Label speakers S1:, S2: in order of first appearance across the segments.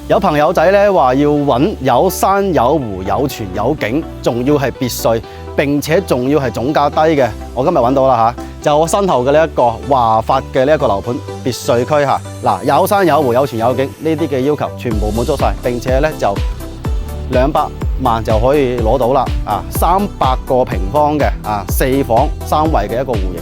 S1: 有朋友仔咧話要揾有山有湖有泉有景，仲要係別墅，並且仲要係總價低嘅。我今日揾到啦嚇，就我身後嘅呢一個華發嘅呢一個樓盤別墅區嚇。嗱，有山有湖有泉有景呢啲嘅要求全部滿足晒，並且咧就200萬就可以攞到啦。啊，300個平方嘅4房3衛嘅一個戶型。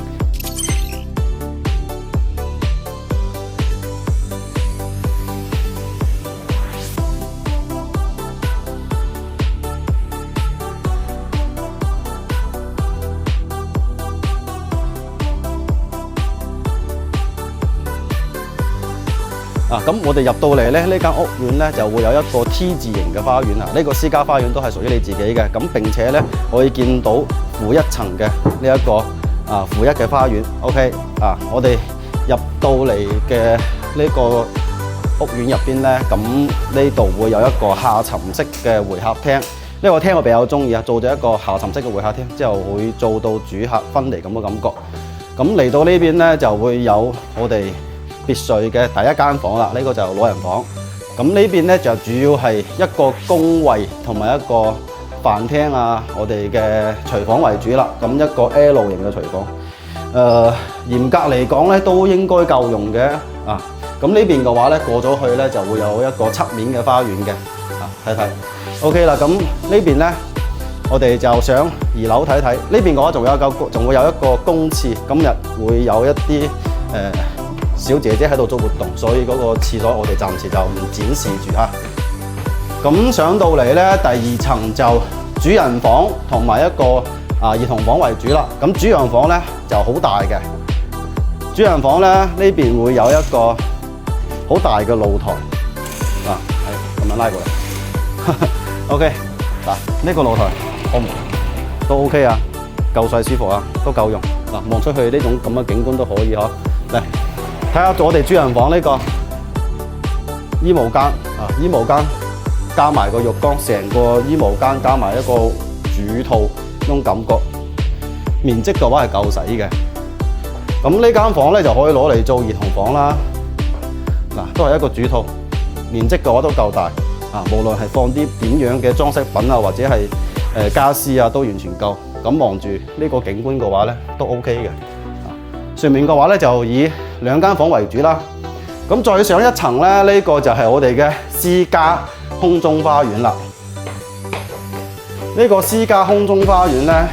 S1: 咁我哋入到嚟咧，呢間屋苑咧就會有一個 T 字形嘅花園啊！呢個私家花園都係屬於你自己嘅。咁並且咧可以見到負1層嘅呢一個負1嘅花園。OK 我哋入到嚟嘅呢個屋苑入邊咧，咁呢度會有一個下沉式嘅會客廳。呢個廳我比較中意啊，做咗一個下沉式嘅會客廳之後，會做到主客分離咁嘅感覺。咁嚟到呢邊咧就會有我哋別墅嘅第一間房啦，呢個就老人房。咁呢邊咧就主要係一個公衛同埋一個飯廳我哋嘅廚房為主啦。咁一個 L 型嘅廚房，嚴格嚟講咧都應該夠用嘅咁呢邊嘅話咧過咗去咧就會有一個側面嘅花園嘅睇睇。OK 啦，咁呢邊咧我哋就上2樓睇睇。呢邊嘅話仲會有一個公廁，今日會有一啲小姐姐喺度做活動，所以嗰個廁所我哋暫時就唔展示住嚇。咁上到嚟咧，第2層就主人房同埋一個兒童房為主啦。咁主人房咧就好大嘅，主人房咧呢邊會有一個好大嘅露台係咁樣拉過嚟。OK 嗱，呢個露台都 OK 夠細舒服都夠用望出去呢種咁嘅景觀都可以嗬。嚟睇下我哋主人房呢個衣帽間衣帽間加埋個浴缸，成個衣帽間加埋一個主套，呢種感覺面積嘅話係夠使嘅。咁呢間房咧就可以攞嚟做兒童房啦。都係一個主套，面積嘅話都夠大無論係放啲點樣嘅裝飾品或者係家私都完全夠。咁望住呢個景觀嘅話咧都 OK 嘅。上面嘅話咧就以2間房為主啦。咁再上一層咧，呢個就係我哋嘅私家空中花園啦。呢個私家空中花園咧，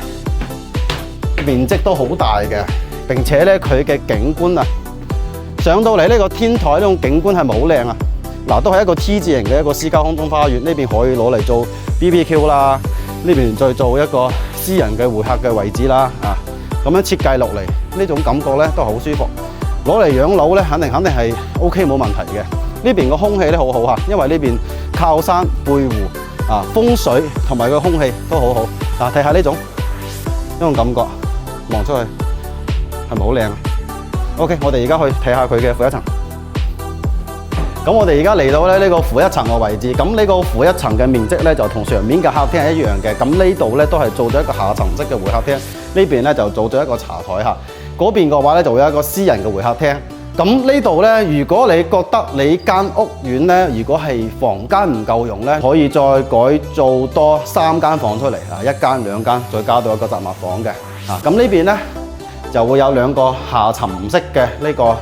S1: 面積都好大嘅，並且咧佢嘅景觀上到嚟呢個天台呢種景觀係咪好靚都係一個 T 字形嘅一個私家空中花園。呢邊可以攞嚟做 BBQ 啦，呢邊再做一個私人嘅會客嘅位置啦咁樣設計落嚟，呢種感覺咧都好舒服。攞嚟養老咧，肯定係 OK 冇問題嘅。呢邊個空氣咧好好因為呢邊靠山背湖風水同埋個空氣都好好。睇下呢種感覺，望出去係咪好靚？OK， 我哋而家去睇下佢嘅負1層。咁我哋而家嚟到咧呢個負1層嘅位置。咁呢個負1層嘅面積咧就同上面嘅客廳係一樣嘅。咁呢度咧都係做咗一個下層式嘅會客廳。呢邊咧就做咗一個茶台嗰邊嘅話咧就會有一個私人嘅會客廳。咁呢度咧，如果你覺得你間屋苑咧，如果係房間唔夠用咧，可以再改造多3間房出嚟1間2間，再加到一個雜物房嘅。咁呢邊咧就會有2個下沉式嘅呢個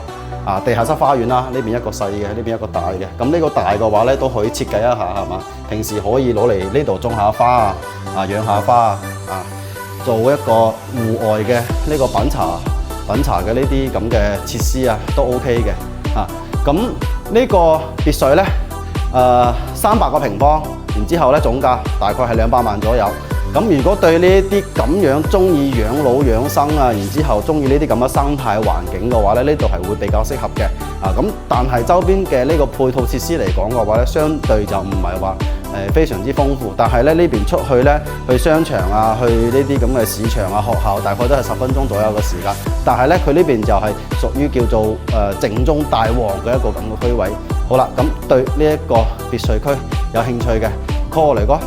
S1: 地下室花園啦。呢邊一個細嘅，呢邊一個大嘅。咁呢個大嘅話咧都可以設計一下係嘛，平時可以攞嚟呢度種下花養下花做一個戶外嘅呢個品茶嘅呢啲咁嘅設施都 OK 嘅咁呢個別墅咧300個平方，然之後咧總價大概係200萬左右。咁如果對呢啲咁樣中意養老養生然之後中意呢啲咁嘅生態環境嘅話咧，呢度係會比較適合嘅咁但係周邊嘅呢個配套設施嚟講嘅話咧，相對就唔係話非常之豐富。但係咧呢邊出去咧，去商場去呢啲咁嘅市場學校，大概都係10分鐘左右嘅時間。但係咧佢呢邊就係屬於叫做靜中帶旺嘅一個咁嘅區位。好啦，咁對呢一個別墅區有興趣嘅 call 我嚟講。